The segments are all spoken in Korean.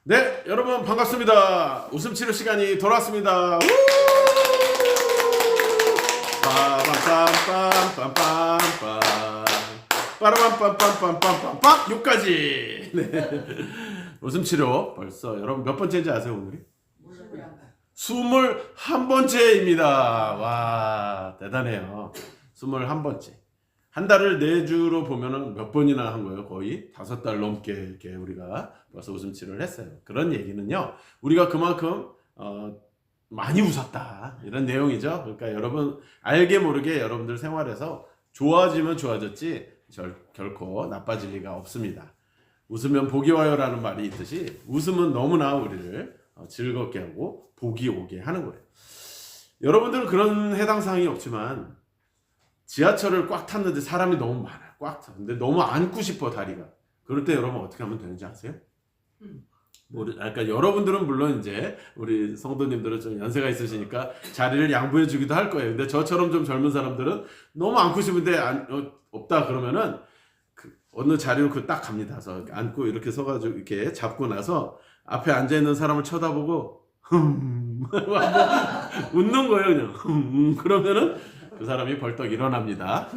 네, 여러분 반갑습니다. 웃음 치료 시간이 돌아왔습니다. 빠밤빰빰빰빰빰빰 빠라밤빰빰빰빰빰빰 요까지. 네. 웃음 치료 벌써 여러분 몇 번째인지 아세요 오늘이? 21번째입니다. 와, 대단해요. 21번째. 한 달을 4주로 보면은 몇 번이나 한 거예요? 거의 5달 넘게 이렇게 우리가 벌써 웃음 치료를 했어요. 그런 얘기는요, 우리가 그만큼 많이 웃었다 이런 내용이죠. 그러니까 여러분 알게 모르게 여러분들 생활에서 좋아지면 좋아졌지 결코 나빠질 리가 없습니다. 웃으면 복이 와요라는 말이 있듯이 웃음은 너무나 우리를 즐겁게 하고 복이 오게 하는 거예요. 여러분들은 그런 해당 사항이 없지만 지하철을 꽉 탔는데 사람이 너무 많아. 꽉 타. 근데 너무 앉고 싶어 다리가. 그럴 때 여러분 어떻게 하면 되는지 아세요? 그러니까 여러분들은 물론 이제 우리 성도님들은 좀 연세가 있으시니까 자리를 양보해 주기도 할 거예요. 근데 저처럼 좀 젊은 사람들은 너무 앉고 싶은데 없다 그러면은 어느 자리로 딱 갑니다. 그래서 앉고 이렇게 서가지고 이렇게 잡고 나서 앞에 앉아 있는 사람을 쳐다보고 웃는 거예요, 그냥. 그러면은 그 사람이 벌떡 일어납니다.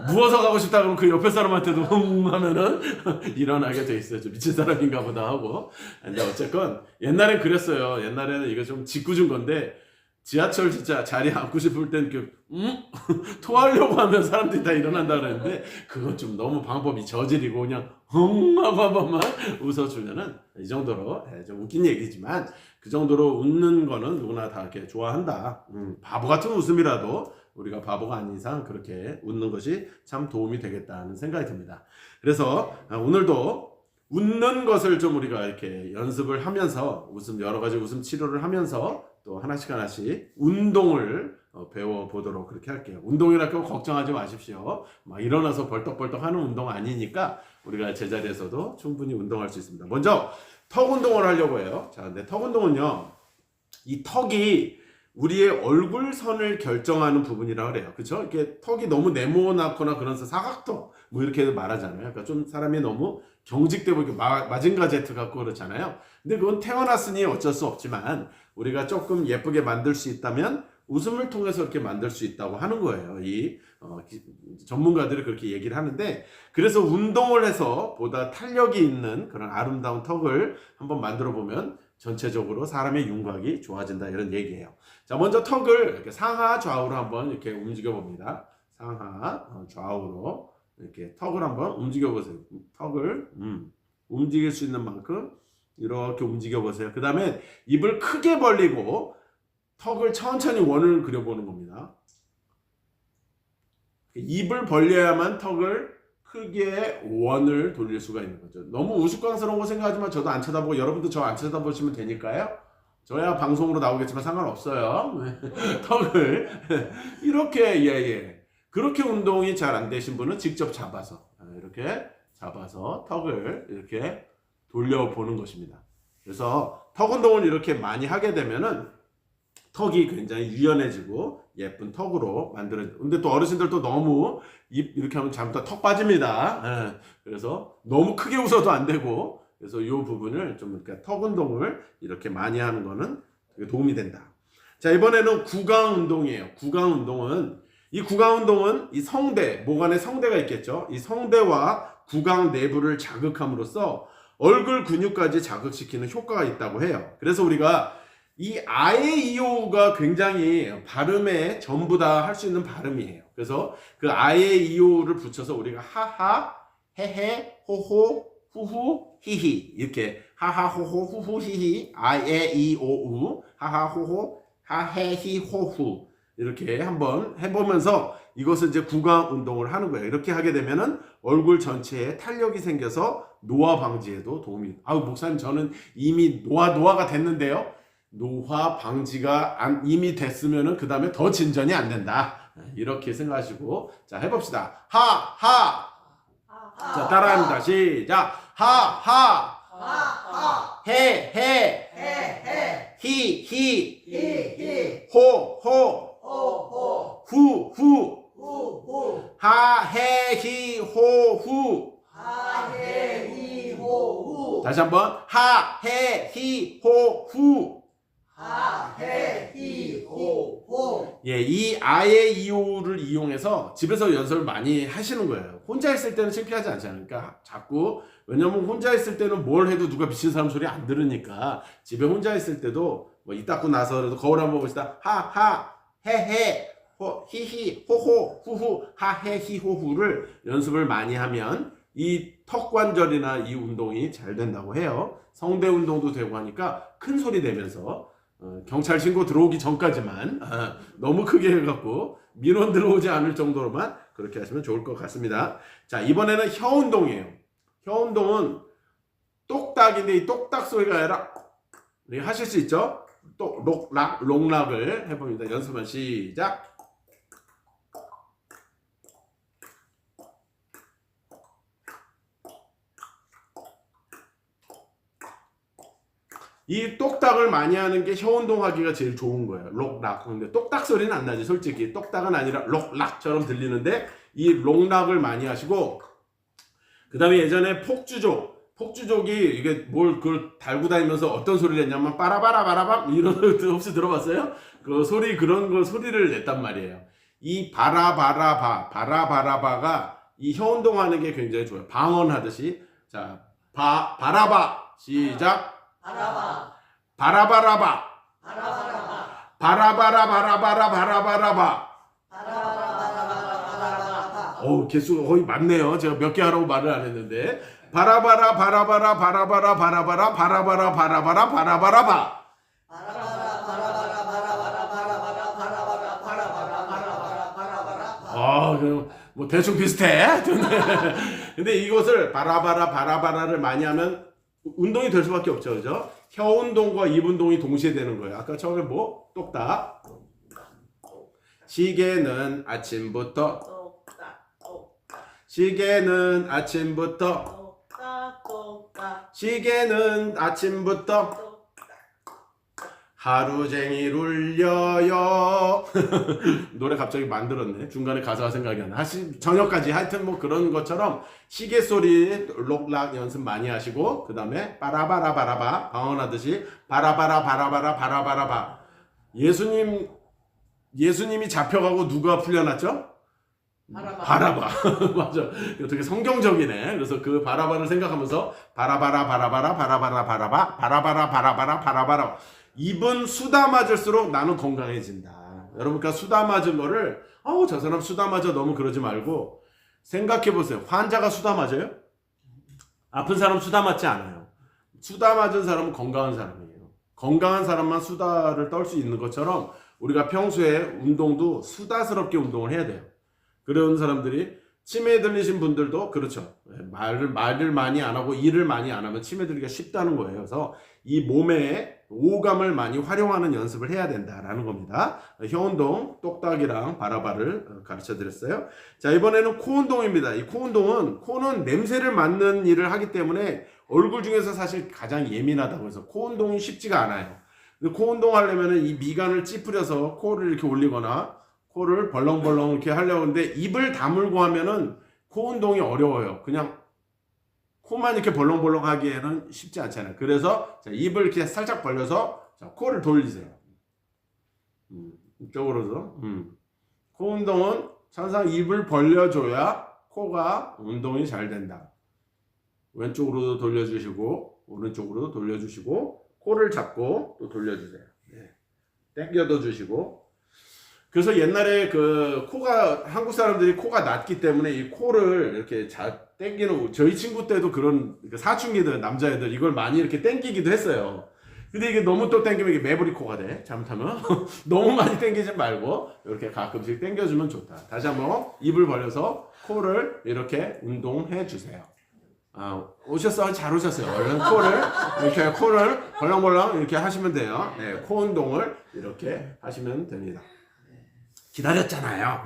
누워서 가고 싶다 그러면 그 옆에 사람한테도 하면은 일어나게 돼 있어요. 좀 미친 사람인가 보다 하고. 근데 어쨌건 옛날엔 그랬어요. 옛날에는 이거 좀 짓궂은 건데 지하철 진짜 자리에 앉고 싶을 땐 토하려고 하면 사람들이 다 일어난다 그랬는데 그건 좀 너무 방법이 저질이고 그냥 하고 한 번만 웃어주면은 이 정도로 좀 웃긴 얘기지만 그 정도로 웃는 거는 누구나 다 이렇게 좋아한다. 바보 같은 웃음이라도 우리가 바보가 아닌 이상 그렇게 웃는 것이 참 도움이 되겠다는 생각이 듭니다. 그래서 오늘도 웃는 것을 좀 우리가 이렇게 연습을 하면서 여러 가지 웃음 치료를 하면서 또 하나씩 운동을 배워보도록 그렇게 할게요. 운동이라고 걱정하지 마십시오. 막 일어나서 벌떡벌떡 하는 운동 아니니까 우리가 제자리에서도 충분히 운동할 수 있습니다. 먼저 턱 운동을 하려고 해요. 자, 근데 턱 운동은요, 이 턱이 우리의 얼굴선을 결정하는 부분이라고 그래요. 그렇죠? 이렇게 턱이 너무 네모나거나 그래서 사각턱 뭐 이렇게 말하잖아요. 그러니까 좀 사람이 너무 경직돼 보이게 마징가 제트 같고 그렇잖아요. 근데 그건 태어났으니 어쩔 수 없지만 우리가 조금 예쁘게 만들 수 있다면 웃음을 통해서 이렇게 만들 수 있다고 하는 거예요. 전문가들이 그렇게 얘기를 하는데, 그래서 운동을 해서 보다 탄력이 있는 그런 아름다운 턱을 한번 만들어 보면 전체적으로 사람의 윤곽이 좋아진다 이런 얘기예요. 자, 먼저 턱을 이렇게 상하 좌우로 한번 이렇게 움직여 봅니다. 상하 좌우로 이렇게 턱을 한번 움직여 보세요. 턱을 움직일 수 있는 만큼 이렇게 움직여 보세요. 그 다음에 입을 크게 벌리고 턱을 천천히 원을 그려보는 겁니다. 입을 벌려야만 턱을 크게 원을 돌릴 수가 있는 거죠. 너무 우스꽝스러운 거 생각하지만 저도 안 쳐다보고 여러분도 저 안 쳐다보시면 되니까요. 저야 방송으로 나오겠지만 상관없어요. 턱을 이렇게 그렇게 운동이 잘 안 되신 분은 직접 잡아서 이렇게 잡아서 턱을 이렇게 돌려보는 것입니다. 그래서 턱 운동을 이렇게 많이 하게 되면은 턱이 굉장히 유연해지고 예쁜 턱으로 만들어져. 근데 또 어르신들도 너무 입 이렇게 하면 잘못하면 턱 빠집니다. 그래서 너무 크게 웃어도 안 되고, 그래서 이 부분을 좀 이렇게 턱 운동을 이렇게 많이 하는 거는 되게 도움이 된다. 자, 이번에는 구강 운동이에요. 구강 운동은 이 성대, 목 안에 성대가 있겠죠. 이 성대와 구강 내부를 자극함으로써 얼굴 근육까지 자극시키는 효과가 있다고 해요. 그래서 우리가 이 아에 이오우가 굉장히 발음에 전부 다 할 수 있는 발음이에요. 그래서 그 아에 이오우를 붙여서 우리가 하하, 헤헤, 호호, 후후, 히히 이렇게 하하, 호호, 후후, 히히, 아에 이오우, 하하, 호호, 하헤, 히, 호후 이렇게 한번 해보면서 이것을 이제 구강 운동을 하는 거예요. 이렇게 하게 되면은 얼굴 전체에 탄력이 생겨서 노화 방지에도 도움이. 목사님 저는 이미 노화가 됐는데요. 노화 방지가 이미 됐으면은 그 다음에 더 진전이 안 된다. 이렇게 생각하시고 자 해봅시다. 하하. 자 따라합니다. 시작. 하하. 헤헤. 히히. 호호. 후후. 하헤히 호후. 자 다시 한번 하, 해, 히, 호, 후. 하, 해, 히, 호, 호. 예, 이 아의 이오를 이용해서 집에서 연습을 많이 하시는 거예요. 혼자 있을 때는 창피하지 않잖아요. 그러니까 자꾸, 왜냐면 혼자 있을 때는 뭘 해도 누가 미친 사람 소리 안 들으니까 집에 혼자 있을 때도 뭐 이 닦고 나서라도 거울 한번 보시다 하, 해, 호, 히히, 호호, 후후, 하해, 히호후를 연습을 많이 하면 이 턱관절이나 이 운동이 잘 된다고 해요. 성대 운동도 되고 하니까 큰 소리 내면서 경찰 신고 들어오기 전까지만 너무 크게 해갖고 민원 들어오지 않을 정도로만 그렇게 하시면 좋을 것 같습니다. 자, 이번에는 혀 운동이에요. 혀 운동은 똑딱인데 이 똑딱 소리가 아니라 하실 수 있죠? 또 록락, 롱락을 해봅니다. 연습만 시작. 이 똑딱을 많이 하는 게 혀 운동하기가 제일 좋은 거예요. 록락. 근데 똑딱 소리는 안 나지, 솔직히. 똑딱은 아니라 록락처럼 들리는데 이 록락을 많이 하시고, 그 다음에 예전에 폭주족이 이게 뭘 그걸 달고 다니면서 어떤 소리를 냈냐면 빠라바라바라밤 이런 거 혹시 들어봤어요? 그 소리, 그런 거 소리를 냈단 말이에요. 이 바라바라바가 이 혀 운동하는 게 굉장히 좋아요. 방언하듯이. 자, 바라바 시작. 바라바, 바라바라바, 바라바라바, 바라바라바라바라바라바라바. 바라바라바라바라바라바. 개수가 거의 많네요. 제가 몇 개 하라고 말을 안 했는데. 바라바라 바라바라 바라바라 바라바라 바라바라 바라바라 바라바라바. 그럼 뭐 대충 비슷해. 근데 이것을 바라바라를 많이 하면 운동이 될 수밖에 없죠, 그죠? 혀 운동과 입 운동이 동시에 되는 거예요. 아까 처음에 뭐 똑딱. 시계는 아침부터. 시계는 아침부터. 시계는 아침부터. 하루 종일 울려요. 노래 갑자기 만들었네. 중간에 가사가 생각이 안 나. 저녁까지 하여튼 뭐 그런 것처럼 시계 소리 록락 연습 많이 하시고, 그 다음에 바라바라바라바 방언하듯이 바라바라바라바라. 예수님이 잡혀가고 누가 풀려났죠? 바라바. 맞아. 되게 성경적이네. 그래서 그 바라바를 생각하면서 바라바라. 입은 수다 맞을수록 나는 건강해진다. 여러분, 그러니까 수다 맞은 거를 저 사람 수다 맞아 너무 그러지 말고 생각해 보세요. 환자가 수다 맞아요? 아픈 사람 수다 맞지 않아요. 수다 맞은 사람은 건강한 사람이에요. 건강한 사람만 수다를 떨 수 있는 것처럼 우리가 평소에 운동도 수다스럽게 운동을 해야 돼요. 그런 사람들이 치매 들리신 분들도 그렇죠. 말을 많이 안 하고 일을 많이 안 하면 치매 들기가 쉽다는 거예요. 그래서 이 몸에 오감을 많이 활용하는 연습을 해야 된다라는 겁니다. 혀 운동, 똑딱이랑 바라바를 가르쳐 드렸어요. 자, 이번에는 코 운동입니다. 이 코 운동은, 코는 냄새를 맡는 일을 하기 때문에 얼굴 중에서 사실 가장 예민하다고 해서 코 운동이 쉽지가 않아요. 코 운동 하려면 이 미간을 찌푸려서 코를 이렇게 올리거나 코를 벌렁벌렁 이렇게 하려고 하는데, 입을 다물고 하면은 코 운동이 어려워요. 그냥 코만 이렇게 벌렁벌렁 하기에는 쉽지 않잖아요. 그래서 자, 입을 이렇게 살짝 벌려서 자, 코를 돌리세요. 이쪽으로도. 코 운동은 항상 입을 벌려줘야 코가 운동이 잘 된다. 왼쪽으로도 돌려주시고 오른쪽으로도 돌려주시고 코를 잡고 또 돌려주세요. 당겨도 주시고. 그래서 옛날에 그 코가, 한국 사람들이 코가 낮기 때문에 이 코를 이렇게 당기는, 저희 친구 때도 그런 사춘기들, 남자애들 이걸 많이 이렇게 당기기도 했어요. 근데 이게 너무 또 당기면 이게 매부리 코가 돼. 잘못하면. 너무 많이 당기지 말고 이렇게 가끔씩 당겨주면 좋다. 다시 한번 입을 벌려서 코를 이렇게 운동해 주세요. 오셨어요? 잘 오셨어요. 얼른 코를 벌렁벌렁 이렇게 하시면 돼요. 네, 코 운동을 이렇게 하시면 됩니다. 기다렸잖아요.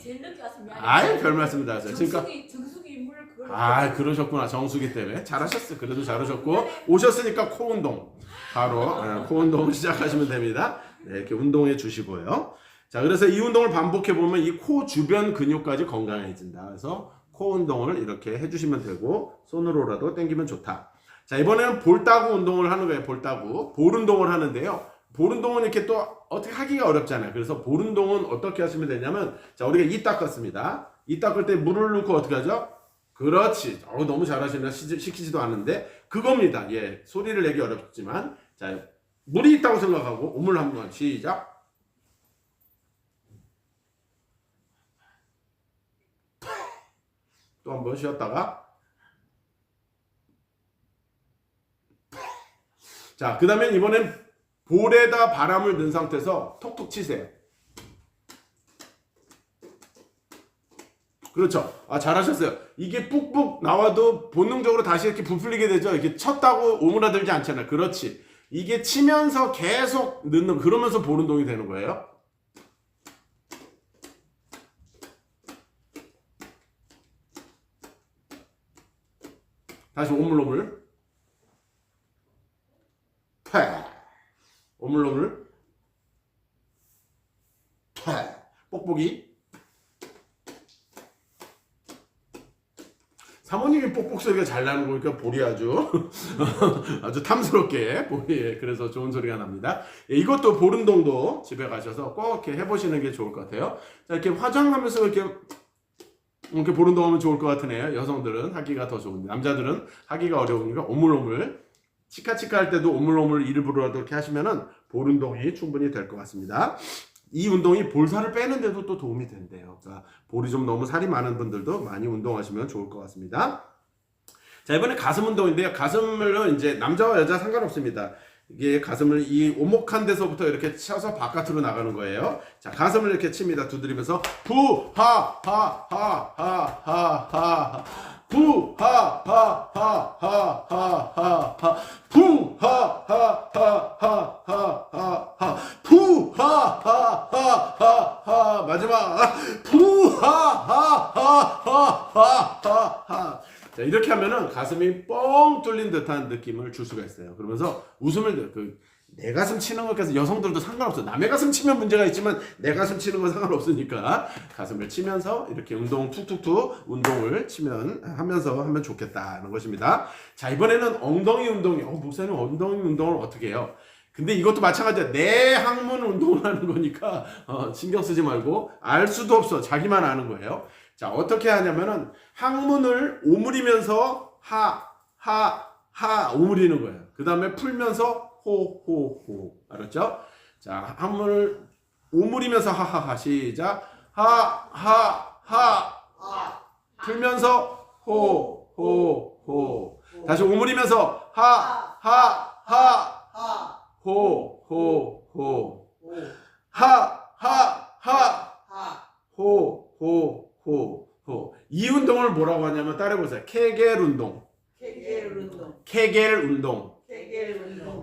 제일 늦게 와서 미안해. 아유, 별 말씀을 하세요. 정수기 인물 그걸. 그러셨구나. 정수기 때문에. 잘하셨어요. 그래도 잘하셨고. 오셨으니까 코 운동. 바로 코 운동 시작하시면 됩니다. 네, 이렇게 운동해 주시고요. 자, 그래서 이 운동을 반복해 보면 이 코 주변 근육까지 건강해진다. 그래서 코 운동을 이렇게 해주시면 되고 손으로라도 당기면 좋다. 자, 이번에는 볼따구 운동을 하는 거예요. 볼따구 볼 운동을 하는데요. 볼 운동은 이렇게 또 어떻게 하기가 어렵잖아요. 그래서 볼 운동은 어떻게 하시면 되냐면, 자, 우리가 이 닦았습니다. 이 닦을 때 물을 넣고 어떻게 하죠? 그렇지. 너무 잘하시네. 시키지도 않는데 그겁니다. 예, 소리를 내기 어렵지만, 자, 물이 있다고 생각하고 오물 한번 시작. 또 한번 쉬었다가, 자, 그 다음에 이번엔 볼에다 바람을 넣은 상태에서 톡톡 치세요. 그렇죠. 잘하셨어요. 이게 뿍뿍 나와도 본능적으로 다시 이렇게 부풀리게 되죠. 이렇게 쳤다고 오므라들지 않잖아요. 그렇지. 이게 치면서 계속 넣는, 그러면서 볼 운동이 되는 거예요. 다시 오물오물. 패. 오물오물. 패. 뽁뽁이. 사모님이 뽁뽁 소리가 잘 나는 거 보니까 볼이 아주 탐스럽게 볼이, 그래서 좋은 소리가 납니다. 예, 이것도 볼 운동도 집에 가셔서 꼭 이렇게 해보시는 게 좋을 것 같아요. 자, 이렇게 화장하면서 이렇게 볼 운동하면 좋을 것 같으네요. 여성들은 하기가 더 좋은데 남자들은 하기가 어려우니까 오물오물, 치카치카 할 때도 오물오물 일부러라도 이렇게 하시면은 볼 운동이 충분히 될 것 같습니다. 이 운동이 볼살을 빼는데도 또 도움이 된대요. 그러니까 볼이 좀 너무 살이 많은 분들도 많이 운동하시면 좋을 것 같습니다. 자, 이번에 가슴 운동인데요. 가슴을 이제 남자와 여자 상관없습니다. 이게 가슴을 이 오목한 데서부터 이렇게 쳐서 바깥으로 나가는 거예요. 자, 가슴을 이렇게 칩니다. 두드리면서 부하하하하하하하 부하하하하하하 부하하하하하하 부하하하하하 마지막 부하하하하하하. 자, 이렇게 하면은 가슴이 뻥 뚫린 듯한 느낌을 줄 수가 있어요. 그러면서 웃음을 내 가슴 치는 것까지 여성들도 상관없어. 남의 가슴 치면 문제가 있지만 내 가슴 치는 건 상관없으니까 가슴을 치면서 이렇게 운동 툭툭툭 운동을 하면서 하면 좋겠다는 것입니다. 자, 이번에는 엉덩이 운동이. 목사님 엉덩이 운동을 어떻게 해요? 근데 이것도 마찬가지야. 내 항문 운동을 하는 거니까 신경 쓰지 말고, 알 수도 없어. 자기만 아는 거예요. 자, 어떻게 하냐면은 항문을 오므리면서 하 오므리는 거예요. 그 다음에 풀면서 호. 알았죠? 자, 항문을 오므리면서 하하하 시작. 하 풀면서 호. 다시 오므리면서 하 호 이 운동을 뭐라고 하냐면 따라해보세요. 케겔 운동.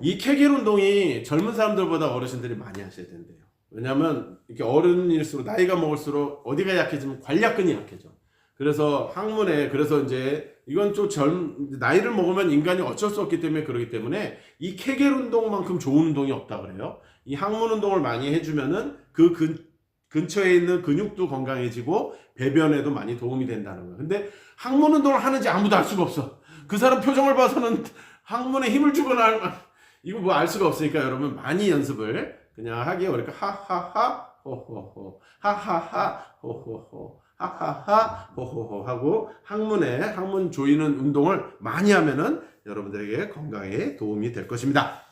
이 케겔 운동이 젊은 사람들보다 어르신들이 많이 하셔야 된대요. 왜냐하면 이렇게 어른일수록, 나이가 먹을수록 어디가 약해지면 관략근이 약해져. 그래서 항문에, 그래서 이제 이건 좀 나이를 먹으면 인간이 어쩔 수 없기 때문에 그러기 때문에 이 케겔 운동만큼 좋은 운동이 없다 그래요. 이 항문 운동을 많이 해주면은 그 근처에 있는 근육도 건강해지고 배변에도 많이 도움이 된다는 거예요. 근데 항문 운동을 하는지 아무도 알 수가 없어. 그 사람 표정을 봐서는 항문에 힘을 주거나 이거 뭐 알 수가 없으니까 여러분 많이 연습을 그냥 하기 어렵니까? 하하하 호호호 하하하 호호호 하하하 호호호 하고 항문 조이는 운동을 많이 하면은 여러분들에게 건강에 도움이 될 것입니다.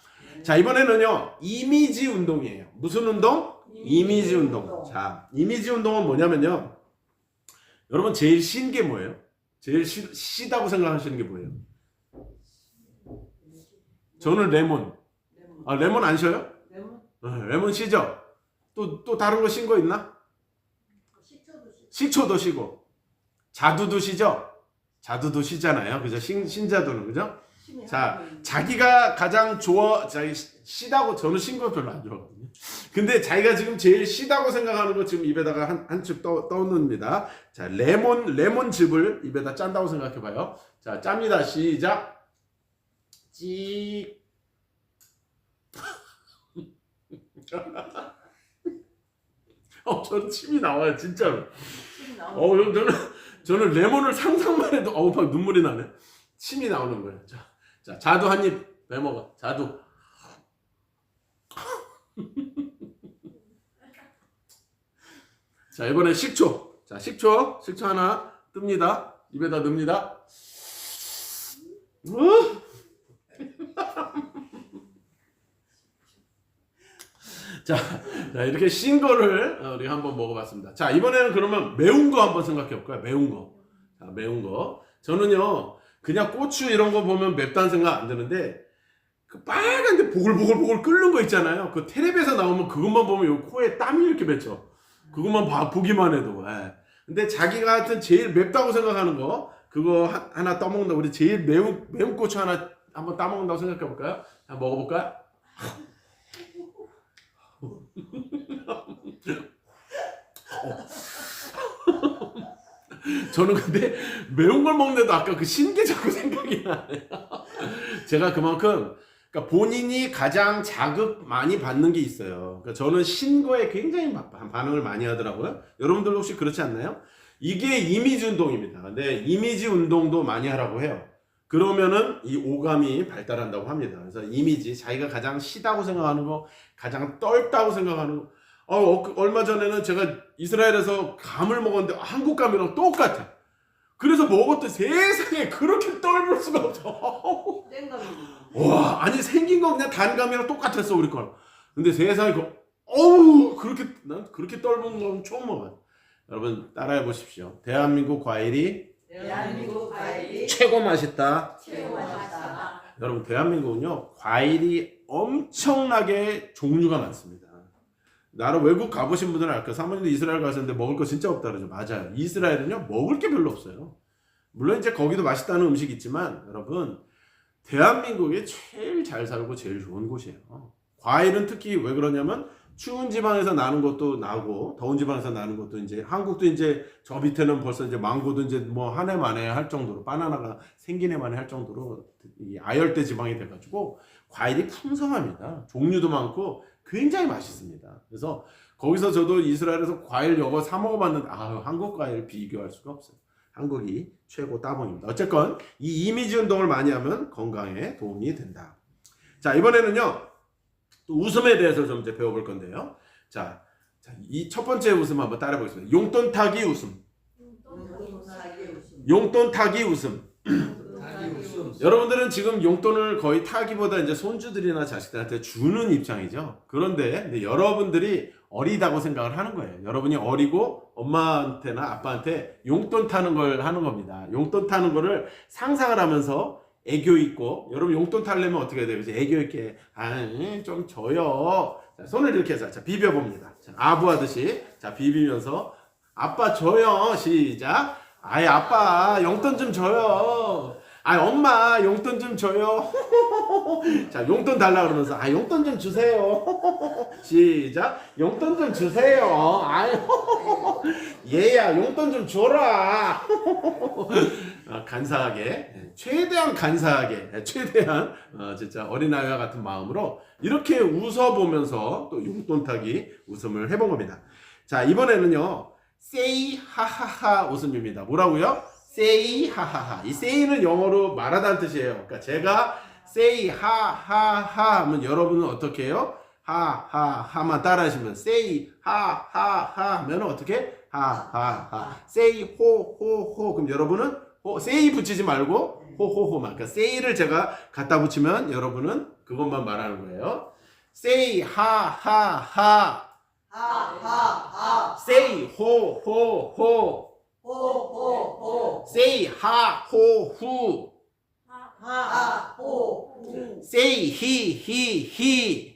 자, 이번에는요 이미지 운동이에요. 무슨 운동? 이미지 운동. 자, 이미지 운동은 뭐냐면요, 여러분 제일 신 게 뭐예요? 제일 시다고 생각하시는 게 뭐예요? 저는 레몬. 레몬 안 쉬어요? 레몬 쉬죠? 또 다른 거 신 거 있나? 식초도 쉬고. 자두도 쉬죠? 자두도 쉬잖아요. 그죠? 신자두는, 그죠? 자, 자기가 가장 시다고, 저는 신 거 별로 안 좋아하거든요. 근데 자기가 지금 제일 시다고 생각하는 거 지금 입에다가 한 칩 떠놓습니다. 자, 레몬즙을 입에다 짠다고 생각해봐요. 자, 짭니다. 시작. 찌. 저는 침이 나와요, 진짜로. 저는 저는 레몬을 상상만 해도 막 눈물이 나네. 침이 나오는 거예요. 자, 자두 한 입 빼먹어. 자두. 자, 이번에 식초. 자, 식초 하나 뜹니다. 입에다 넣습니다. 자, 이렇게 신 거를 우리 한번 먹어봤습니다. 자, 이번에는 그러면 매운 거 한번 생각해 볼까요? 매운 거. 자, 매운 거. 저는요, 그냥 고추 이런 거 보면 맵다는 생각 안 드는데, 그 빨간데 보글보글 끓는 거 있잖아요. 그 텔레비에서 나오면 그것만 보면 요 코에 땀이 이렇게 맺혀. 그것만 보기만 해도. 예. 근데 자기가 하여튼 제일 맵다고 생각하는 거, 그거 하나 떠먹는다. 우리 제일 매운 고추 하나 한번 따먹는다고 생각해 볼까요? 한번 먹어볼까요? 저는 근데 매운 걸 먹는데도 아까 그 신게 자꾸 생각이 나네요. 제가 그만큼 그러니까 본인이 가장 자극 많이 받는 게 있어요. 그러니까 저는 신 거에 굉장히 반응을 많이 하더라고요. 여러분들 혹시 그렇지 않나요? 이게 이미지 운동입니다. 근데 이미지 운동도 많이 하라고 해요. 그러면은 이 오감이 발달한다고 합니다. 그래서 이미지, 자기가 가장 시다고 생각하는 거, 가장 떨다고 생각하는 거. 얼마 전에는 제가 이스라엘에서 감을 먹었는데 한국 감이랑 똑같아. 그래서 먹었더니 세상에 그렇게 떨볼 수가 없어. 땡감이. 와, 아니 생긴 거 그냥 단감이랑 똑같았어 우리 거랑. 근데 세상에 난 그렇게 떨는 건 처음 먹어요. 여러분 따라해 보십시오. 대한민국 과일이 최고 맛있다. 최고 맛있다. 여러분 대한민국은요 과일이 엄청나게 종류가 많습니다. 나라 외국 가보신 분들은 알까? 사모님도 이스라엘 가셨는데 먹을 거 진짜 없다 그러죠. 맞아요. 이스라엘은요 먹을 게 별로 없어요. 물론 이제 거기도 맛있다는 음식이 있지만 여러분 대한민국이 제일 잘 살고 제일 좋은 곳이에요. 과일은 특히 왜 그러냐면 추운 지방에서 나는 것도 나고 더운 지방에서 나는 것도 이제 한국도 이제 저 밑에는 벌써 이제 망고도 이제 뭐 한 해 만에 할 정도로 바나나가 생긴 해 만에 할 정도로 이 아열대 지방이 돼가지고 과일이 풍성합니다. 종류도 많고 굉장히 맛있습니다. 그래서 거기서 저도 이스라엘에서 과일 여거 사 먹어봤는데 한국 과일 비교할 수가 없어요. 한국이 최고 따봉입니다. 어쨌건 이 이미지 운동을 많이 하면 건강에 도움이 된다. 자, 이번에는요 또 웃음에 대해서 좀 이제 배워볼 건데요. 자, 이 첫 번째 웃음 한번 따라해 보겠습니다. 용돈 타기 웃음. 용돈 타기 웃음. 여러분들은 지금 용돈을 거의 타기보다 이제 손주들이나 자식들한테 주는 입장이죠. 그런데 여러분들이 어리다고 생각을 하는 거예요. 여러분이 어리고 엄마한테나 아빠한테 용돈 타는 걸 하는 겁니다. 용돈 타는 거를 상상을 하면서 애교 있고, 여러분 용돈 타려면 어떻게 해야 돼요? 애교 있게 좀 줘요. 자, 손을 이렇게 해서 자, 비벼봅니다. 자, 아부하듯이 자 비비면서 아빠 줘요. 시작. 아빠 용돈 좀 줘요. 엄마 용돈 좀 줘요. 자, 용돈 달라 그러면서 용돈 좀 주세요. 시작. 용돈 좀 주세요. 얘야 용돈 좀 줘라. 간사하게, 최대한 간사하게, 최대한 진짜 어린아이와 같은 마음으로 이렇게 웃어보면서 또 용돈 타기 웃음을 해본 겁니다. 자, 이번에는요 say 하하하 웃음입니다. 뭐라고요? say 하하하. 이 say는 영어로 말하다는 뜻이에요. 그러니까 제가 say 하하하 하면 여러분은 어떻게 해요? 하하하만 따라하시면 say 하하하 하면 어떻게? 하하하. say 호호호. 그럼 여러분은 say 붙이지 말고 호호호만. 그러니까 say를 제가 갖다 붙이면 여러분은 그것만 말하는 거예요. say 하하하. say 호호호. say 하호후. say 히히히.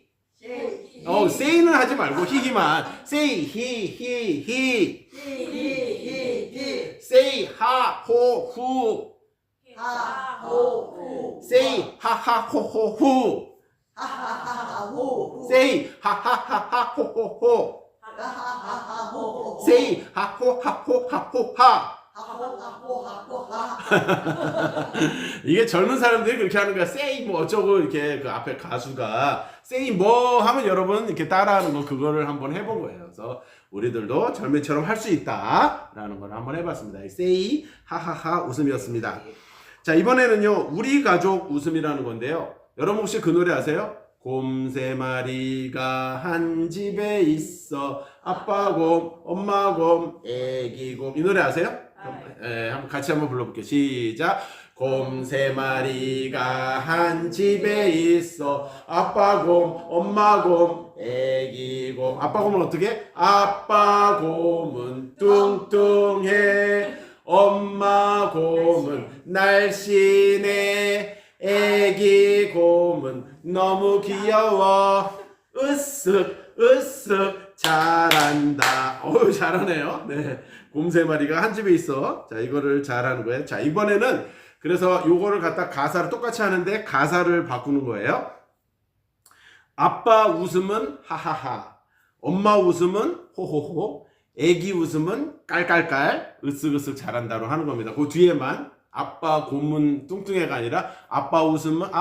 say는 하지 말고 히히만. say 히히히. say 하호후. say 하하호호후. say 하하하호호호. say 하호하호하호하. 이게 젊은 사람들이 그렇게 하는 거야. say 뭐 어쩌고 이렇게 그 앞에 가수가 say 뭐 하면 여러분 이렇게 따라하는 거 그거를 한번 해본 거예요. 그래서 우리들도 젊은이처럼 할 수 있다라는 걸 한번 해봤습니다. 세이 하하하 웃음이었습니다. 자, 이번에는요 우리 가족 웃음이라는 건데요. 여러분 혹시 그 노래 아세요? 곰 세 마리가 한 집에 있어 아빠 곰, 엄마 곰, 애기 곰. 이 노래 아세요? 한번 같이 한번 불러볼게요. 시작. 곰 세 마리가 한 집에 있어 아빠 곰, 엄마 곰, 애기 곰. 아빠 곰은 어떻게? 아빠 곰은 뚱뚱해 엄마 곰은 날씬해 애기 곰은 너무 귀여워 으쓱 으쓱 잘한다. 어우 잘하네요. 네, 곰 세 마리가 한 집에 있어. 자, 이거를 잘하는 거예요. 자, 이번에는 그래서 요거를 갖다 가사를 똑같이 하는데 가사를 바꾸는 거예요. 아빠 웃음은 하하하, 엄마 웃음은 호호호, 애기 웃음은 깔깔깔, 으쓱으쓱 잘한다로 하는 겁니다. 그 뒤에만 아빠 곰은 뚱뚱해가 아니라 아빠 웃음은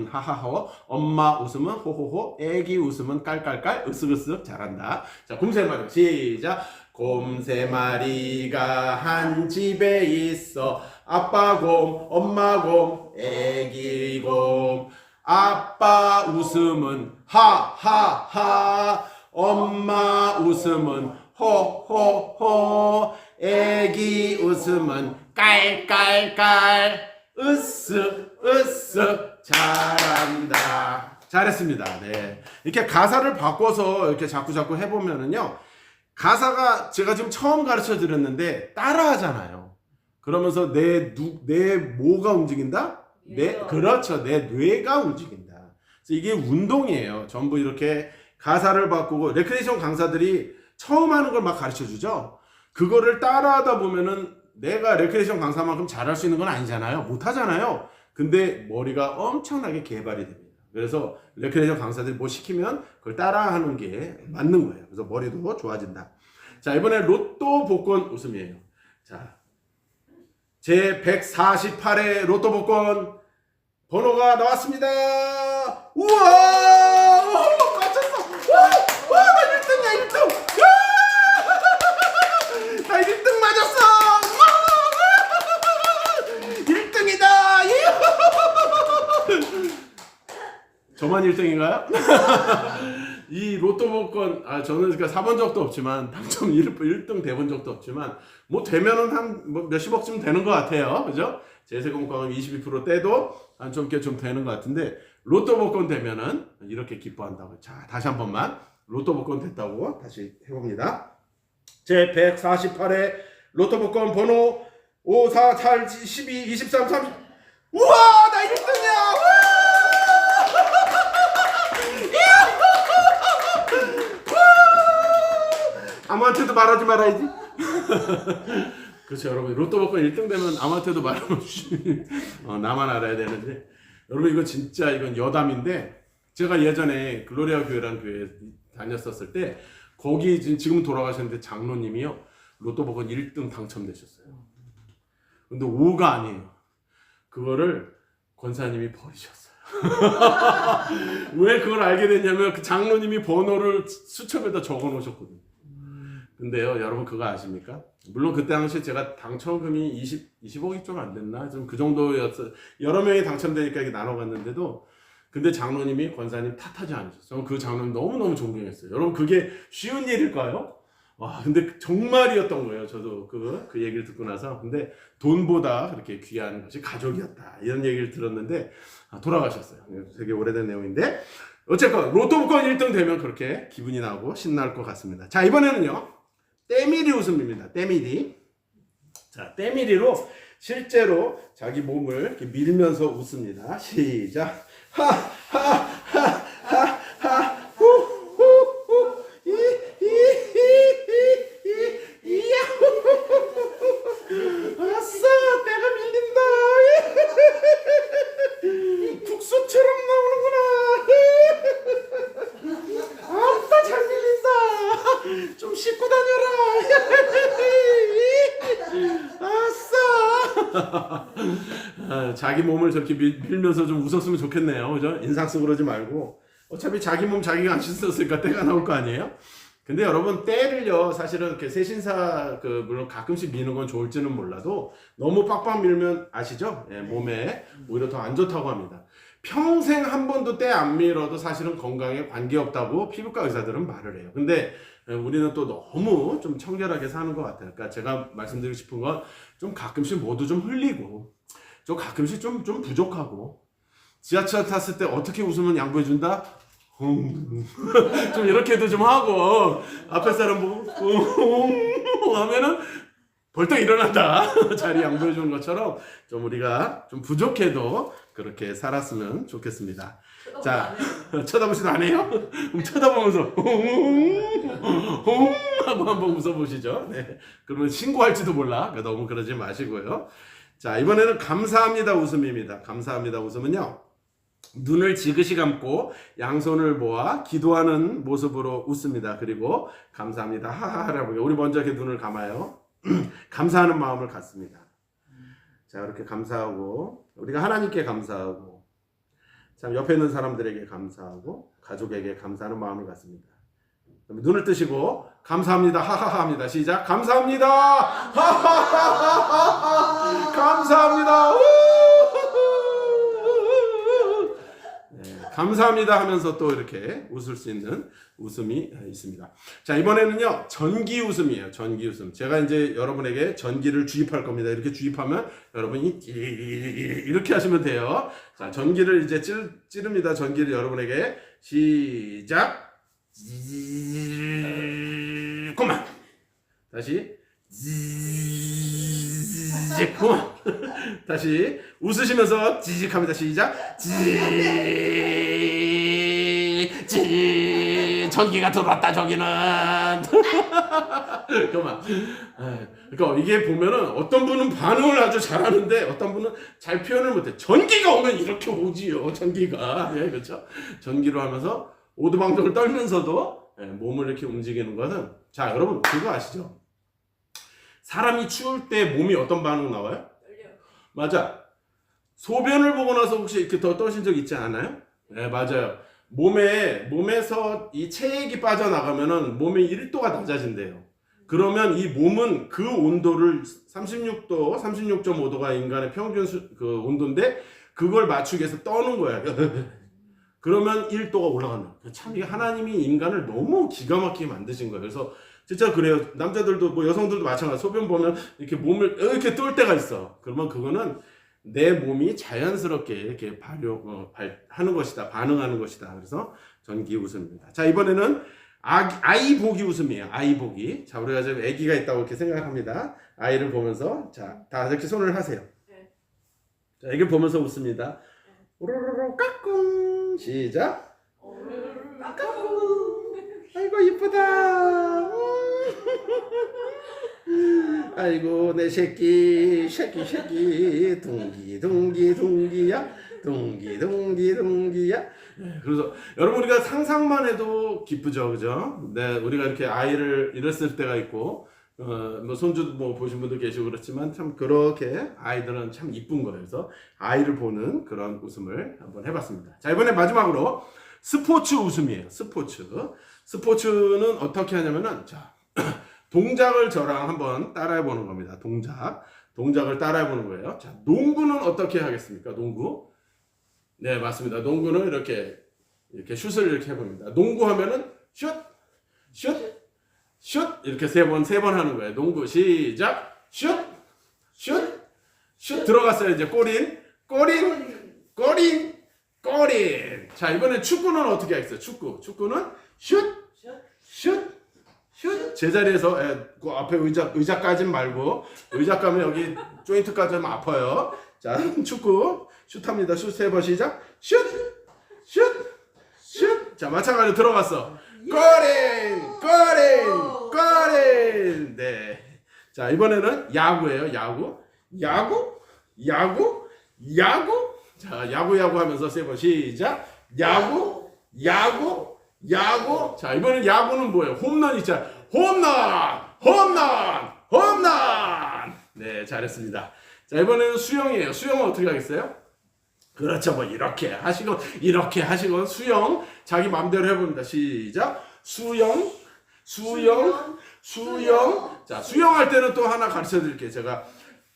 하하호, 엄마 웃음은 호호호, 애기 웃음은 깔깔깔, 으쓱으쓱 잘한다. 자, 곰 세 마리 시작. 곰 세 마리가 한 집에 있어 아빠 곰, 엄마 곰, 애기 곰. 아빠 웃음은 하하하, 엄마 웃음은 호호호, 애기 웃음은 깔깔깔, 으쓱으쓱 잘한다. 잘했습니다. 네, 이렇게 가사를 바꿔서 이렇게 자꾸 해보면은요, 가사가 제가 지금 처음 가르쳐 드렸는데 따라하잖아요. 그러면서 내 뭐가 움직인다? 그렇죠. 내 뇌가 움직인다. 그래서 이게 운동이에요. 전부 이렇게 가사를 바꾸고, 레크레이션 강사들이 처음 하는 걸 막 가르쳐 주죠. 그거를 따라하다 보면은 내가 레크레이션 강사만큼 잘할 수 있는 건 아니잖아요. 못 하잖아요. 근데 머리가 엄청나게 개발이 됩니다. 그래서 레크레이션 강사들이 뭐 시키면 그걸 따라하는 게 맞는 거예요. 그래서 머리도 좋아진다. 자, 이번에 로또 복권 웃음이에요. 자, 제 148회 로또 복권 번호가 나왔습니다. 우와! 맞췄어! 와, 나 1등이야, 1등! 나 1등 맞았어! 1등이다! 저만 1등인가요? 이 로또 복권, 저는 그러니까 사본 적도 없지만, 당첨 1등 돼본 적도 없지만, 뭐 되면은 한 몇십억쯤 되는 것 같아요. 그죠? 제세공과금 22% 떼도 한 좀 되는 것 같은데, 로또 복권 되면은 이렇게 기뻐한다고. 자, 다시 한 번만. 로또 복권 됐다고 다시 해봅니다. 제 148회 로또 복권 번호 5, 4, 8, 12, 23, 30. 우와! 나 1등이야! 아무한테도 말하지 말아야지. 그렇죠, 여러분. 로또 복권 1등 되면 아무한테도 말하면 나만 알아야 되는데, 여러분 이거 진짜 이건 여담인데, 제가 예전에 글로리아 교회라는 교회에 다녔었을 때 거기 지금 돌아가셨는데 장로님이요 로또 복권 1등 당첨되셨어요. 근데 5가 아니에요. 그거를 권사님이 버리셨어요. 왜 그걸 알게 됐냐면 그 장로님이 번호를 수첩에다 적어 놓으셨거든요. 근데요, 여러분 그거 아십니까? 물론 그때 당시 제가 당첨금이 20억이 좀 안 됐나? 좀 그 정도였어요. 여러 명이 당첨되니까 이게 나눠갔는데도, 근데 장로님이 권사님 탓하지 않으셨어요. 저는 그 장로님 너무너무 존경했어요. 여러분 그게 쉬운 일일까요? 와, 근데 정말이었던 거예요. 저도 그 얘기를 듣고 나서. 근데 돈보다 그렇게 귀한 것이 가족이었다, 이런 얘기를 들었는데 돌아가셨어요. 되게 오래된 내용인데, 어쨌건 로또 복권 1등 되면 그렇게 기분이 나고 신날 것 같습니다. 자, 이번에는요 때밀이 웃음입니다. 때밀이. 자, 때밀이로 실제로 자기 몸을 이렇게 밀면서 웃습니다. 시작. 하하하하하 후후후 이야 아싸, 내가 밀린다. 국수처럼 나오는구나. 아따, 잘 밀린다. 좀 씻고 다녀라. 아싸. 자기 몸을 저렇게 밀면서 좀 웃었으면 좋겠네요. 그죠? 인상 쓰고 그러지 말고. 어차피 자기 몸 자기가 안 씻었으니까 때가 나올 거 아니에요? 근데 여러분 때를요 사실은 이렇게 세신사 물론 가끔씩 미는 건 좋을지는 몰라도 너무 빡빡 밀면 아시죠? 예, 몸에 오히려 더 안 좋다고 합니다. 평생 한 번도 때 안 밀어도 사실은 건강에 관계없다고 피부과 의사들은 말을 해요. 근데 우리는 또 너무 좀 청결하게 사는 것 같아요. 그러니까 제가 말씀드리고 싶은 건 좀 가끔씩 모두 좀 흘리고 좀 가끔씩 좀 부족하고 지하철 탔을 때 어떻게 웃으면 양보해준다? 좀 이렇게도 좀 하고 앞에 사람 보고 하면은 벌떡 일어난다. 자리 양보해 주는 것처럼 좀 우리가 좀 부족해도 그렇게 살았으면 좋겠습니다. 자, 쳐다보지도 안 해요? 그럼 쳐다보면서 하고 한번 웃어보시죠. 네. 그러면 신고할지도 몰라. 너무 그러지 마시고요. 자, 이번에는 감사합니다 웃음입니다. 감사합니다 웃음은요. 눈을 지그시 감고 양손을 모아 기도하는 모습으로 웃습니다. 그리고 감사합니다 하하하라고 우리 먼저 이렇게 눈을 감아요. 감사하는 마음을 갖습니다. 자, 이렇게 감사하고 우리가 하나님께 감사하고 참 옆에 있는 사람들에게 감사하고 가족에게 감사하는 마음을 갖습니다. 눈을 뜨시고 감사합니다 하하하 합니다. 시작. 감사합니다 하하하하하 감사합니다. 감사합니다 하면서 또 이렇게 웃을 수 있는 웃음이 있습니다. 자, 이번에는요 전기 웃음이에요. 전기 웃음. 제가 이제 여러분에게 전기를 주입할 겁니다. 이렇게 주입하면 여러분이 이렇게 하시면 돼요. 자, 전기를 이제 찌릅니다. 전기를 여러분에게 시작. 그만. 다시 그만. 다시 웃으시면서 지직합니다. 시작. 전기가 들어왔다 저기는. 그만. 그러니까 이게 보면은 어떤 분은 반응을 아주 잘하는데 어떤 분은 잘 표현을 못해. 전기가 오면 이렇게 오지요. 전기가. 네, 그렇죠. 전기로 하면서 오두방정을 떨면서도 몸을 이렇게 움직이는 것은 자, 여러분 그거 아시죠? 사람이 추울 때 몸이 어떤 반응 나와요? 맞아. 소변을 보고 나서 혹시 이렇게 더 떠신 적 있지 않아요? 네, 맞아요. 몸에서 이 체액이 빠져나가면은 몸의 1도가 낮아진대요. 그러면 이 몸은 그 온도를 36도, 36.5도가 인간의 평균 그 온도인데 그걸 맞추기 위해서 떠는 거야. 그러면 1도가 올라간다. 참 이게 하나님이 인간을 너무 기가 막히게 만드신 거예요. 그래서 진짜 그래요. 남자들도 뭐 여성들도 마찬가지. 소변 보면 이렇게 몸을 이렇게 뜰 때가 있어. 그러면 그거는 내 몸이 자연스럽게 이렇게 하는 것이다. 반응하는 것이다. 그래서 전기 웃음입니다. 자, 이번에는 아이 보기 웃음이에요. 아이 보기. 자, 우리가 지금 아기가 있다고 이렇게 생각합니다. 아이를 보면서 자, 다 이렇게 손을 하세요. 자, 애기를 보면서 웃습니다. 오로로로 까꿍. 시작. 까꿍. 아이고 이쁘다. 아이고 내 새끼 둥기야 둥기야. 그래서 여러분 우리가 상상만 해도 기쁘죠, 그죠? 네, 우리가 이렇게 아이를 잃었을 때가 있고 뭐 손주도 뭐 보신 분도 계시고 그렇지만 참 그렇게 아이들은 참 이쁜 거예요. 그래서 아이를 보는 그런 웃음을 한번 해봤습니다. 자, 이번에 마지막으로 스포츠 웃음이에요. 스포츠는 어떻게 하냐면은 자 동작을 저랑 한번 따라해보는 겁니다. 동작을 따라해보는 거예요. 자, 농구는 어떻게 하겠습니까? 농구. 네, 맞습니다. 농구는 이렇게 슛을 이렇게 해봅니다. 농구하면은 슛 이렇게 세 번 하는 거예요. 농구 시작. 슛 들어갔어요. 이제 꼬린. 자, 이번에 축구는 어떻게 하겠어요? 축구는 슛. 제자리에서 그 앞에 의자까진 말고 의자까면 여기 조인트까지 하면 아파요. 자, 축구 슛합니다. 슛 3번 시작. 슛. 자, 마찬가지로 들어갔어. 꼬린. 네. 자, 이번에는 야구예요. 야구. 자, 야구 하면서 3번 시작. 야구. 자, 이번엔 야구는 뭐예요? 홈런 있잖아. 홈런. 네, 잘했습니다. 자, 이번에는 수영이에요. 수영은 어떻게 하겠어요? 그렇죠. 뭐 이렇게 하시고 수영 자기 마음대로 해봅니다. 시작. 수영 수영. 자, 수영할 때는 또 하나 가르쳐 드릴게요. 제가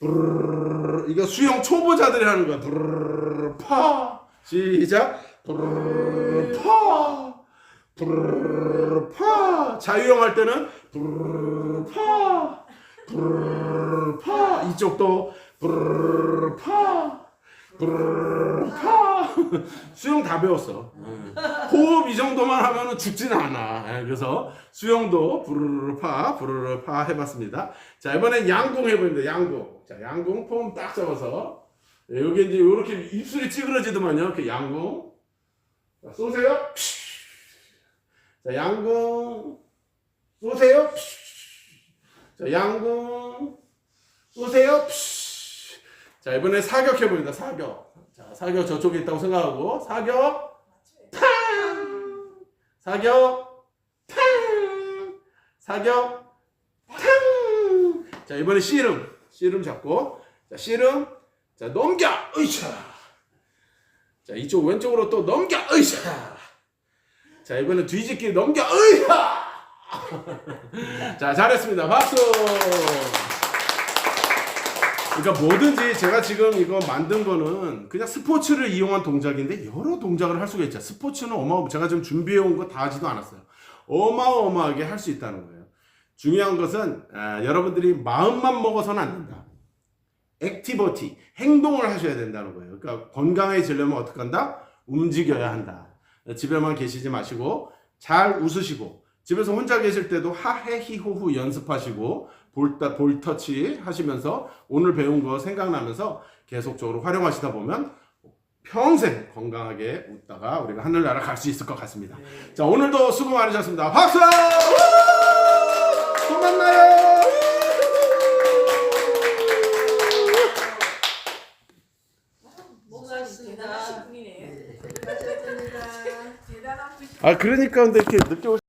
브르르르, 이거 수영 초보자들이 하는 거야. 브르르르, 파. 시작. 브르르르, 파. 브르르르, 파. 자유형 때는 브르르르, 파. 브르르르, 파. 이쪽도 브르르르, 파. 브르르르, 파. 수영 다 배웠어. 호흡 이 정도만 하면은 죽지는 않아. 그래서 수영도 부르르 파 해봤습니다. 자, 이번엔 양궁 해봅니다. 양궁. 자, 양궁 폼 딱 잡아서 여기 이제 이렇게 입술이 찌그러지더만요. 이렇게 양궁. 자, 쏘세요. 자, 양궁. 쏘세요. 자, 양궁. 쏘세요. 자, 이번에 사격 해봅니다. 사격. 자, 사격 저쪽에 있다고 생각하고 사격. 사격, 탕! 사격, 탕! 자, 이번에 씨름 잡고, 자, 씨름, 자, 넘겨, 으이차! 자, 이쪽 왼쪽으로 또 넘겨, 으이차! 자, 이번에 뒤집기 넘겨, 으이차! 자, 잘했습니다. 박수! 그러니까 뭐든지 제가 지금 이거 만든 거는 그냥 스포츠를 이용한 동작인데 여러 동작을 할 수가 있죠. 스포츠는 제가 지금 준비해 온 거 다 하지도 않았어요. 어마어마하게 할 수 있다는 거예요. 중요한 것은 여러분들이 마음만 먹어서는 안 된다. 액티비티, 행동을 하셔야 된다는 거예요. 그러니까 건강해지려면 어떻게 한다? 움직여야 한다. 집에만 계시지 마시고 잘 웃으시고 집에서 혼자 계실 때도 하해히호후 연습하시고 볼터치 하시면서 오늘 배운 거 생각나면서 계속적으로 활용하시다 보면 평생 건강하게 웃다가 우리가 하늘나라 갈 수 있을 것 같습니다. 자, 오늘도 수고 많으셨습니다. 박수! 또 만나요! 대단하신 분이네요. 수고하셨습니다. 대단한 분이 그러니까 근데 이렇게 늦게